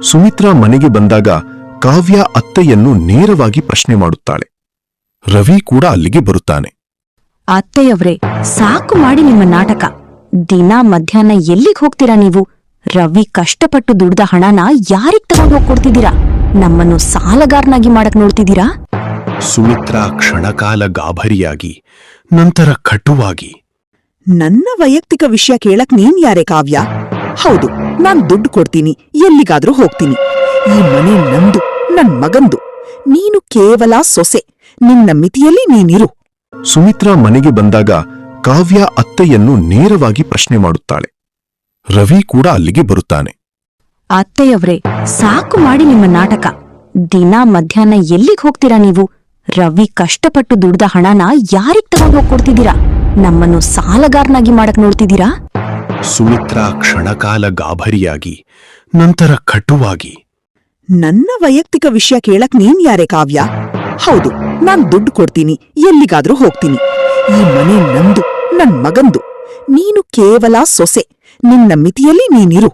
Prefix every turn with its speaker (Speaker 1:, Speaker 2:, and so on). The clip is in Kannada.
Speaker 1: ಸುಮಿತ್ರಾ ಮನೆಗೆ ಬಂದಾಗ ಕಾವ್ಯ ಅತ್ತೆಯನ್ನು ನೇರವಾಗಿ ಪ್ರಶ್ನೆ ಮಾಡುತ್ತಾಳೆ. ರವಿ ಕೂಡ ಅಲ್ಲಿಗೆ ಬರುತ್ತಾನೆ.
Speaker 2: ಅತ್ತೆಯವ್ರೇ, ಸಾಕು ಮಾಡಿ ನಿಮ್ಮ ನಾಟಕ. ದಿನ ಮಧ್ಯಾಹ್ನ ಎಲ್ಲಿಗ್ ಹೋಗ್ತೀರಾ ನೀವು? ರವಿ ಕಷ್ಟಪಟ್ಟು ದುಡ್ದ ಹಣನ ಯಾರಿಗ್ ತಗೊಂಡ್ ಹೋಗ್ಕೊಡ್ತಿದ್ದೀರಾ? ನಮ್ಮನ್ನು ಸಾಲಗಾರನಾಗಿ ಮಾಡಕ್ ನೋಡ್ತಿದ್ದೀರಾ?
Speaker 1: ಸುಮಿತ್ರಾ ಕ್ಷಣಕಾಲ ಗಾಭರಿಯಾಗಿ ನಂತರ ಕಟುವಾಗಿ,
Speaker 3: ನನ್ನ ವೈಯಕ್ತಿಕ ವಿಷಯ ಕೇಳಕ್ ನೀನ್ ಯಾರೇ ಕಾವ್ಯ? ಹೌದು, ನಾನ್ ದುಡ್ಡು ಕೊಡ್ತೀನಿ, ಎಲ್ಲಿಗಾದ್ರೂ ಹೋಗ್ತೀನಿ. ಈ ಮನೆ ನಂದು, ನನ್ ಮಗಂದು. ನೀನು ಕೇವಲ ಸೊಸೆ. ನಿನ್ನ ಮಿತಿಯಲ್ಲಿ ನೀನಿರು.
Speaker 1: ಸುಮಿತ್ರಾ ಮನೆಗೆ ಬಂದಾಗ ಕಾವ್ಯ ಅತ್ತೆಯನ್ನು ನೇರವಾಗಿ ಪ್ರಶ್ನೆ ಮಾಡುತ್ತಾಳೆ. ರವಿ ಕೂಡ ಅಲ್ಲಿಗೆ ಬರುತ್ತಾನೆ.
Speaker 2: ಅತ್ತೆಯವ್ರೇ, ಸಾಕು ಮಾಡಿ ನಿಮ್ಮ ನಾಟಕ. ದಿನ ಮಧ್ಯಾಹ್ನ ಎಲ್ಲಿಗ್ ಹೋಗ್ತೀರಾ ನೀವು? ರವಿ ಕಷ್ಟಪಟ್ಟು ದುಡ್ದ ಹಣನ ಯಾರಿಗ್ ತಗೊಂಡ್ ಹೋಗ್ಕೊಡ್ತಿದ್ದೀರಾ? ನಮ್ಮನ್ನು ಸಾಲಗಾರನಾಗಿ ಮಾಡಕ್ ನೋಡ್ತಿದ್ದೀರಾ?
Speaker 1: ಸುಮಿತ್ರಾ ಕ್ಷಣಕಾಲ ಗಾಭರಿಯಾಗಿ ನಂತರ ಕಟುವಾಗಿ,
Speaker 3: ನನ್ನ ವೈಯಕ್ತಿಕ ವಿಷಯ ಕೇಳಕ್ ನೀನ್ ಯಾರೇ ಕಾವ್ಯ? ಹೌದು, ನಾನ್ ದುಡ್ಡು ಕೊಡ್ತೀನಿ, ಎಲ್ಲಿಗಾದ್ರೂ ಹೋಗ್ತೀನಿ. ಈ ಮನೆ ನಂದು, ನನ್ ಮಗಂದು. ನೀನು ಕೇವಲ ಸೊಸೆ. ನಿನ್ನ ಮಿತಿಯಲ್ಲಿ ನೀನಿರು.